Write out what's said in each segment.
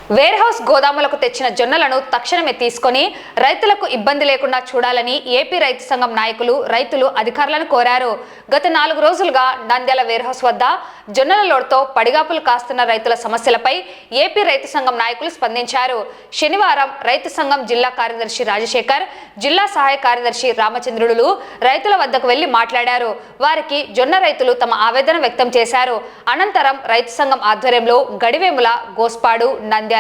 Wear house గోదాములకు తెచ్చిన జొన్నలను తక్షణమే తీసుకొని రైతులకు ఇబ్బంది లేకుండా చూడాలని ఏపీ రైతు సంఘం నాయకులు రైతులు అధికారులను కోరారు. గత 4 రోజులుగా నంద్యాల వేర్ హౌస్ వద్ద జొన్నల లోడ్తో పడిగాపులు కాస్తున్న రైతుల సమస్యలపై ఏపీ రైతు సంఘం నాయకులు స్పందించారు. శనివారం రైతు సంఘం జిల్లా కార్యదర్శి రాజశేఖర్, జిల్లా సహాయ కార్యదర్శి రామచంద్రుడులు రైతుల వద్దకు వెళ్లి మాట్లాడారు. వారికి జొన్న రైతులు తమ ఆవేదన వ్యక్తం చేశారు. అనంతరం రైతు సంఘం ఆధ్వర్యంలో గడివేముల, గోస్పాడు, నంద్యాల,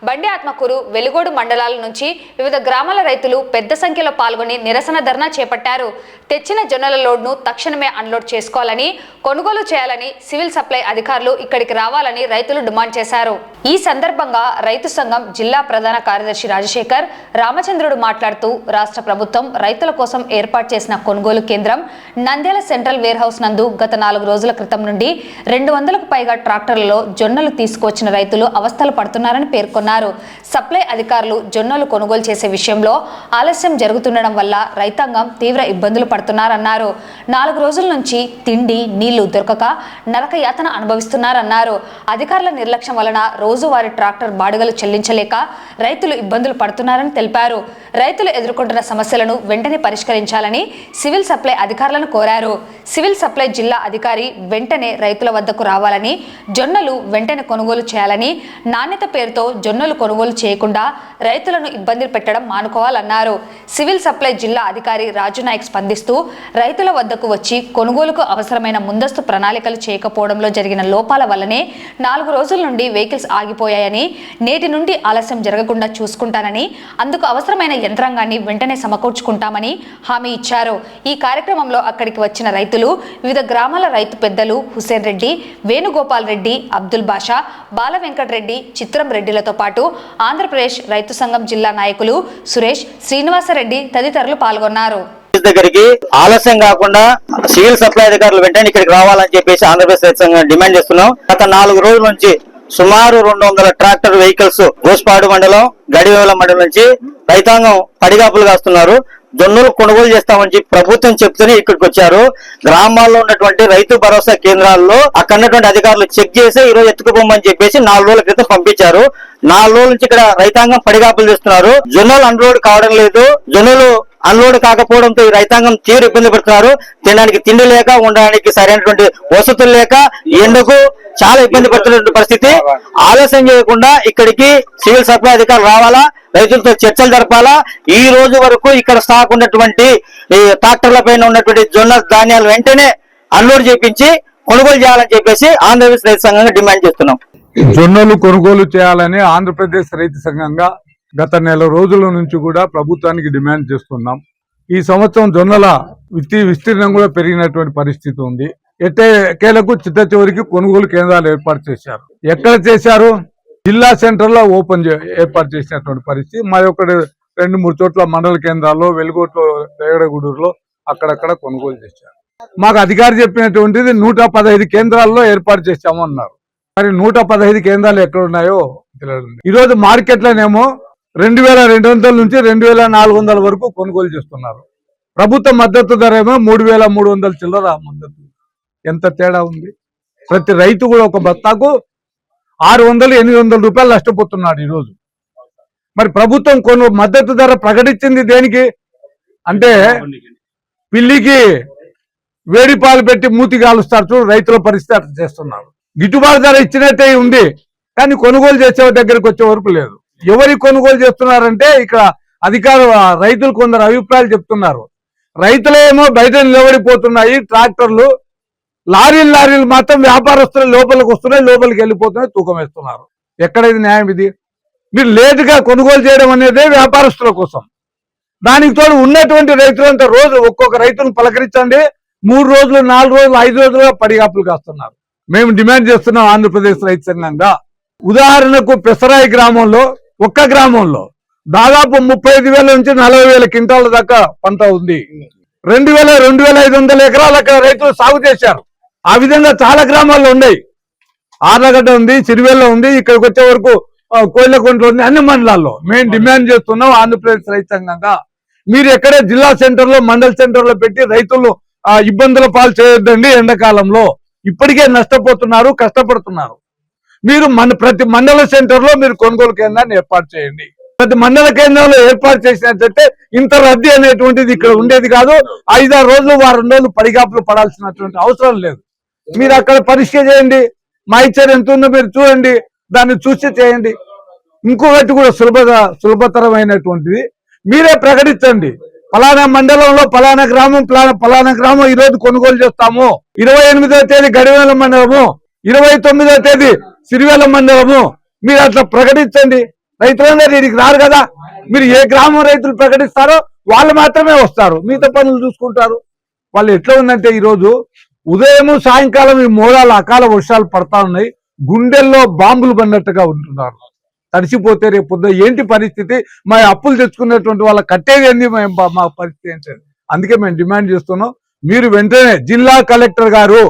బండి ఆత్మకూరు, వెలుగోడు మండలాల నుంచి వివిధ గ్రామాల రైతులు పెద్ద సంఖ్యలో పాల్గొని నిరసన ధర్నా చేపట్టారు. తెచ్చిన జొన్నల లోడ్ను తక్షణమే అన్లోడ్ చేసుకోవాలని, కొనుగోలు చేయాలని, సివిల్ సప్లై అధికారులు ఇక్కడికి రావాలని రైతులు డిమాండ్ చేశారు. ఈ సందర్భంగా రైతు సంఘం జిల్లా ప్రధాన కార్యదర్శి రాజశేఖర్, రామచంద్రుడు మాట్లాడుతూ రాష్ట్ర ప్రభుత్వం రైతుల కోసం ఏర్పాటు చేసిన కొనుగోలు కేంద్రం నంద్యాల సెంట్రల్ వేర్ హౌస్ నందు గత 4 రోజుల క్రితం నుండి 200కు పైగా ట్రాక్టర్లలో జొన్నలు తీసుకొచ్చిన రైతులు అవస్థలు పడుతున్నారని పేర్కొన్నారు. సప్లై అధికారులు జొన్నలు కొనుగోలు చేసే విషయంలో ఆలస్యం జరుగుతుండడం వల్ల రైతాంగం తీవ్ర ఇబ్బందులు పడుతున్నారన్నారు. 4 రోజుల నుంచి తిండి, నీళ్లు దొరకక నరక యాతన అనుభవిస్తున్నారన్నారు. అధికారుల నిర్లక్ష్యం వలన రోజువారీ ట్రాక్టర్ బాడుగలు చెల్లించలేక రైతులు ఇబ్బందులు పడుతున్నారని తెలిపారు. రైతులు ఎదుర్కొంటున్న సమస్యలను వెంటనే పరిష్కరించాలని సివిల్ సప్లై అధికారులను కోరారు. సివిల్ సప్లై జిల్లా అధికారి వెంటనే రైతుల వద్దకు రావాలని, జొన్నలు వెంటనే కొనుగోలు చేయాలని, నాణ్యత పేరుతో జొన్నలు కొనుగోలు చేయకుండా రైతులను ఇబ్బంది పెట్టడం మానుకోవాలన్నారు. సివిల్ సప్లై జిల్లా అధికారి రాజు నాయక్ స్పందిస్తూ రైతుల వద్దకు వచ్చి కొనుగోలుకు అవసరమైన ముందస్తు ప్రణాళికలు చేయకపోవడంలో జరిగిన లోపాల వల్లనే 4 రోజుల నుండి వెహికల్స్ ఆగిపోయాయని, నేటి నుండి ఆలస్యం జరగకుండా చూసుకుంటానని, అందుకు అవసరమైన యంత్రాంగాన్ని వెంటనే సమకూర్చుకుంటామని హామీ ఇచ్చారు. ఈ కార్యక్రమంలో అక్కడికి వచ్చిన రైతులు, వివిధ గ్రామాల రైతు పెద్దలు హుసేన్ రెడ్డి, వేణుగోపాల్ రెడ్డి, అబ్దుల్ బాషా, బాల వెంకటరెడ్డి, చిత్రం రెడ్డిలతో పాటు ఆంధ్రప్రదేశ్ రైతు సంఘం జిల్లా నాయకులు సురేష్, శ్రీనివాసరెడ్డి తదితరులు పాల్గొన్నారు. దగ్గరికి ఆలస్యం కాకుండా సివిల్ సప్లై అధికారులు వెంటనే ఇక్కడికి రావాలని చెప్పేసి ఆంధ్రప్రదేశ్ రైతు సంఘం డిమాండ్ చేస్తున్నాం. గత 4 రోజుల నుంచి సుమారు 200 ట్రాక్టర్ వెహికల్స్ గోస్పాడు మండలం, గడివేల మండలం నుంచి రైతాంగం పడిగాపులు కాస్తున్నారు. జొన్నలు కొనుగోలు చేస్తామని చెప్పి ప్రభుత్వం చెప్తూనే ఇక్కడికి వచ్చారు. గ్రామాల్లో ఉన్నటువంటి రైతు భరోసా కేంద్రాల్లో అక్కడ ఉన్నటువంటి అధికారులు చెక్ చేసి ఈ రోజు ఎత్తుకుపోమని చెప్పేసి 4 రోజుల క్రితం పంపించారు. 4 రోజుల నుంచి ఇక్కడ రైతాంగం పడిగాపులు చేస్తున్నారు. జొన్నలు అన్లోడ్ కావడం లేదు. జొన్నలు అన్లోడ్ కాకపోవడంతో ఈ రైతాంగం తీవ్ర ఇబ్బంది పడుతున్నారు. తినడానికి తిండి లేక, ఉండడానికి సరైనటువంటి వసతులు లేక, ఎండకు చాలా ఇబ్బంది పడుతున్నటువంటి పరిస్థితి. ఆలస్యం చేయకుండా ఇక్కడికి సివిల్ సప్లై అధికారులు రావాలా, రైతులతో చర్చలు జరపాలా. ఈ రోజు వరకు ఇక్కడ స్టాక్ ఉన్నటువంటి ట్రాక్టర్ల పైన ఉన్నటువంటి జొన్న ధాన్యాలు వెంటనే అన్లోడ్ చేపించి కొనుగోలు చేయాలని చెప్పేసి ఆంధ్రప్రదేశ్ రైతు సంఘంగా డిమాండ్ చేస్తున్నాం. జొన్నలు కొనుగోలు చేయాలని ఆంధ్రప్రదేశ్ రైతు సంఘంగా గత 4 రోజుల నుంచి కూడా ప్రభుత్వానికి డిమాండ్ చేస్తున్నాం. ఈ సంవత్సరం జొన్నల విస్తీర్ణం కూడా పెరిగినటువంటి పరిస్థితి ఉంది. ఎట్టకేలకు చిట్ట చివరికి కొనుగోలు కేంద్రాలు ఏర్పాటు చేశారు. ఎక్కడ చేశారు? జిల్లా సెంటర్లో ఏర్పాటు చేసినటువంటి పరిస్థితి. మా యొక్క 2-3 చోట్ల మండల కేంద్రాల్లో, వెలుగోట్లో, రేగడగూడూరులో అక్కడక్కడ కొనుగోలు చేశారు. మాకు అధికారి చెప్పినటువంటిది 115 కేంద్రాల్లో ఏర్పాటు చేశామన్నారు. మరి 115 కేంద్రాలు ఎక్కడ ఉన్నాయో తెలియదు. ఈరోజు మార్కెట్లోనేమో 2200 నుంచి 2400 వరకు కొనుగోలు చేస్తున్నారు. ప్రభుత్వ మద్దతు ధర ఏమో 3300 చిల్లర మద్దతు. ఎంత తేడా ఉంది! ప్రతి రైతు కూడా ఒక బస్తాకు 600-800 రూపాయలు నష్టపోతున్నాడు ఈరోజు. మరి ప్రభుత్వం మద్దతు ధర ప్రకటించింది దేనికి అంటే, పిల్లికి వేడి పాలు పెట్టి మూతి కాలుస్తారు చూడు, రైతుల పరిస్థితి అట్లా చేస్తున్నారు. గిట్టుబాటు ధర ఇచ్చినట్టే ఉంది, కానీ కొనుగోలు చేసే దగ్గరికి వచ్చే వరకు లేదు. ఎవరికి కొనుగోలు చేస్తున్నారంటే ఇక్కడ రైతులు కొందరు అభిప్రాయాలు చెప్తున్నారు. రైతులేమో బయట నిలబడిపోతున్నాయి ట్రాక్టర్లు, లారీలు మాత్రం వ్యాపారస్తులు లోపలికి వస్తున్నాయి, లోపలికి వెళ్ళిపోతున్నాయి, తూకం వేస్తున్నారు. ఎక్కడ ఇది న్యాయం? ఇది మీరు లేటుగా కొనుగోలు చేయడం అనేదే వ్యాపారస్తుల కోసం. దానికి తోడు ఉన్నటువంటి రైతులంతా రోజు ఒక్కొక్క రైతును పలకరించండి, 3 రోజులు, 4 రోజులు, 5 రోజులుగా పడిగాపులు కాస్తున్నారు. మేము డిమాండ్ చేస్తున్నాం ఆంధ్రప్రదేశ్ రైతు సంఘంగా. ఉదాహరణకు పెసరాయి గ్రామంలో, ఒక్క గ్రామంలో దాదాపు 35,000 నుంచి 40,000 క్వింటాల దాకా పంట ఉంది. 2,500 ఎకరాలు అక్కడ రైతులు సాగు చేశారు. ఆ విధంగా చాలా గ్రామాల్లో ఉన్నాయి. ఆర్లగడ్డ ఉంది, సిరివెల్ల ఉంది, ఇక్కడికి వచ్చే వరకు కోయిలకుంట్ల ఉంది. అన్ని మండలాల్లో మేము డిమాండ్ చేస్తున్నాం ఆంధ్రప్రదేశ్ రైతు సంఘంగా. మీరు ఎక్కడే జిల్లా సెంటర్లో, మండల సెంటర్లో పెట్టి రైతులు ఇబ్బందుల పాలు చేయొద్దండి. ఎండాకాలంలో ఇప్పటికే నష్టపోతున్నారు, కష్టపడుతున్నారు. మీరు ప్రతి మండల సెంటర్ లో మీరు కొనుగోలు కేంద్రాన్ని ఏర్పాటు చేయండి. ప్రతి మండల కేంద్రంలో ఏర్పాటు చేసినట్లయితే ఇంత రద్దీ అనేటువంటిది ఇక్కడ ఉండేది కాదు. 5-6 రోజులు వారం రోజులు పడిగాపులు పడాల్సినటువంటి అవసరం లేదు. మీరు అక్కడ పరీక్ష చేయండి, మా ఇచ్చారు ఎంత ఉందో మీరు చూడండి, దాన్ని చూసి చేయండి. ఇంకొకటి కూడా సులభతరమైనటువంటిది, మీరే ప్రకటించండి. ఫలానా మండలంలో ఫలానా గ్రామం ఈ రోజు కొనుగోలు చేస్తాము. 28వ తేదీ గడివేల మండలము, 29వ తేదీ సిరివేల మండలము, మీరు అట్లా ప్రకటించండి. రైతులందరూ దీనికి రారు కదా. మీరు ఏ గ్రామం రైతులు ప్రకటిస్తారో వాళ్ళు మాత్రమే వస్తారు, మిగతా పనులు చూసుకుంటారు. వాళ్ళు ఎట్లా ఉందంటే ఈరోజు ఉదయం సాయంకాలం ఈ మోడాల అకాల వర్షాలు పడతా ఉన్నాయి, గుండెల్లో బాంబులు పడినట్టుగా ఉంటున్నారు. తడిసిపోతే రేపు పొద్దున ఏంటి పరిస్థితి? మా అప్పులు తెచ్చుకున్నటువంటి వాళ్ళ కట్టేది ఏంది, మా పరిస్థితి ఏంటి? అందుకే మేము డిమాండ్ చేస్తున్నాం, మీరు వెంటనే జిల్లా కలెక్టర్ గారు,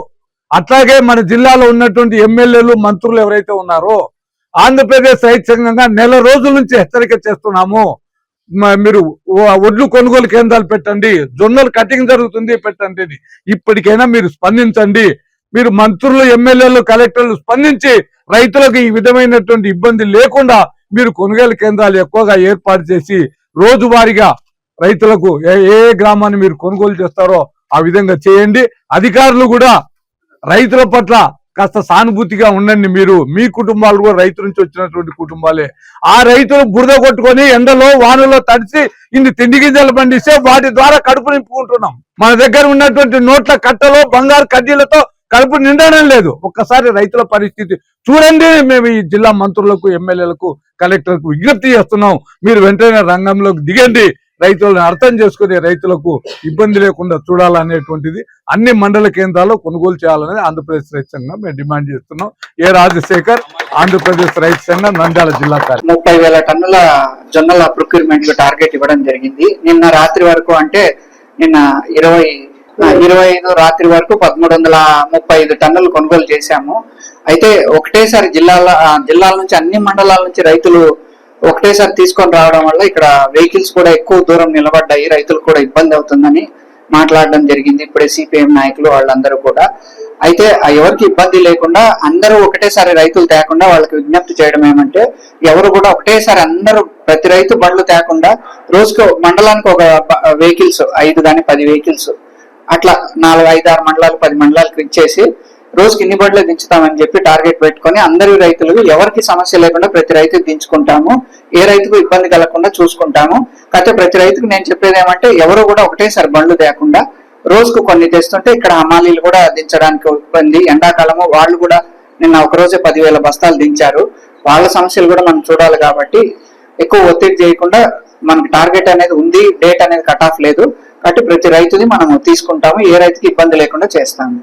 అట్లాగే మన జిల్లాలో ఉన్నటువంటి ఎమ్మెల్యేలు మంత్రులు ఎవరైతే ఉన్నారో, ఆంధ్రప్రదేశ్ రైతు సంఘంగా నెల రోజుల నుంచి హెచ్చరిక చేస్తున్నాము. మీరు ఒడ్లు కొనుగోలు కేంద్రాలు పెట్టండి, జొన్నలు కటింగ్ జరుగుతుంది పెట్టండి. ఇప్పటికైనా మీరు స్పందించండి. మీరు మంత్రులు, ఎమ్మెల్యేలు, కలెక్టర్లు స్పందించి రైతులకు ఈ విధమైనటువంటి ఇబ్బంది లేకుండా మీరు కొనుగోలు కేంద్రాలు ఎక్కువగా ఏర్పాటు చేసి రోజువారీగా రైతులకు ఏ గ్రామాన్ని మీరు కొనుగోలు చేస్తారో ఆ విధంగా చేయండి. అధికారులు కూడా రైతుల పట్ల కాస్త సానుభూతిగా ఉండండి. మీరు మీ కుటుంబాలు కూడా రైతు నుంచి వచ్చినటువంటి కుటుంబాలే. ఆ రైతులు బురద కొట్టుకొని ఎండలో వానలో తడిసి ఇన్ని తిండి గింజలు పండిస్తే వాటి ద్వారా కడుపు నింపుకుంటున్నాం. మన దగ్గర ఉన్నటువంటి నోట్ల కట్టలో బంగారు కడ్డీలతో కడుపు నిండడం లేదు. ఒక్కసారి రైతుల పరిస్థితి చూడండి. మేము ఈ జిల్లా మంత్రులకు, ఎమ్మెల్యేలకు, కలెక్టర్లకు విజ్ఞప్తి చేస్తున్నాం, మీరు వెంటనే రంగంలోకి దిగండి. రైతులను అర్థం చేసుకుని రైతులకు ఇబ్బంది లేకుండా చూడాలనేటువంటిది అన్ని మండల కేంద్రాల్లో కొనుగోలు చేయాలనేది ఆంధ్రప్రదేశ్ రైతు సంఘం మేము డిమాండ్ చేస్తున్నాం. ఏ రాజశేఖర్, ఆంధ్రప్రదేశ్ రైతు సంఘం, నంద్యాల జిల్లా కార్యదర్శి. 30,000 టన్నుల జొన్నల ప్రొక్యూర్మెంట్ టార్గెట్ ఇవ్వడం జరిగింది. నిన్న రాత్రి వరకు, అంటే నిన్న 25 రాత్రి వరకు 1335 టన్నులు కొనుగోలు చేశాము. అయితే ఒకటేసారి జిల్లాల నుంచి అన్ని మండలాల నుంచి రైతులు ఒకటేసారి తీసుకొని రావడం వల్ల ఇక్కడ వెహికల్స్ కూడా ఎక్కువ దూరం నిలబడ్డాయి, రైతులకు కూడా ఇబ్బంది అవుతుందని మాట్లాడడం జరిగింది ఇప్పుడే సిపిఎం నాయకులు వాళ్ళందరూ కూడా. అయితే ఎవరికి ఇబ్బంది లేకుండా అందరూ ఒకటేసారి రైతులు తేకుండా వాళ్ళకి విజ్ఞప్తి చేయడం ఏమంటే, ఎవరు కూడా ఒకటేసారి అందరూ ప్రతి రైతు బండ్లు తేకుండా రోజుకు మండలానికి ఒక వెహికల్స్ 5 కానీ 10 వెహికల్స్ అట్లా 4-5-6 మండలాలు 10 మండలాలకు ఇచ్చేసి రోజుకి ఇన్ని బండ్లు దించుతామని చెప్పి టార్గెట్ పెట్టుకొని అందరి రైతులకు ఎవరికి సమస్య లేకుండా ప్రతి రైతుకు దించుకుంటాము, ఏ రైతుకు ఇబ్బంది కలగకుండా చూసుకుంటాము. కాకపోతే ప్రతి రైతుకు నేను చెప్పేది ఏమంటే, ఎవరు కూడా ఒకటేసారి బండ్లు తేకుండా రోజుకు కొన్ని తెస్తుంటే ఇక్కడ హమాలీలు కూడా దించడానికి ఇబ్బంది. ఎండాకాలము వాళ్ళు కూడా నిన్న ఒక రోజే 10,000 బస్తాలు దించారు. వాళ్ళ సమస్యలు కూడా మనం చూడాలి కాబట్టి ఎక్కువ ఒత్తిడి చేయకుండా, మనకి టార్గెట్ అనేది ఉంది, డేట్ అనేది కట్ ఆఫ్ లేదు కాబట్టి ప్రతి రైతుది మనము తీసుకుంటాము, ఏ రైతుకి ఇబ్బంది లేకుండా చేస్తాము.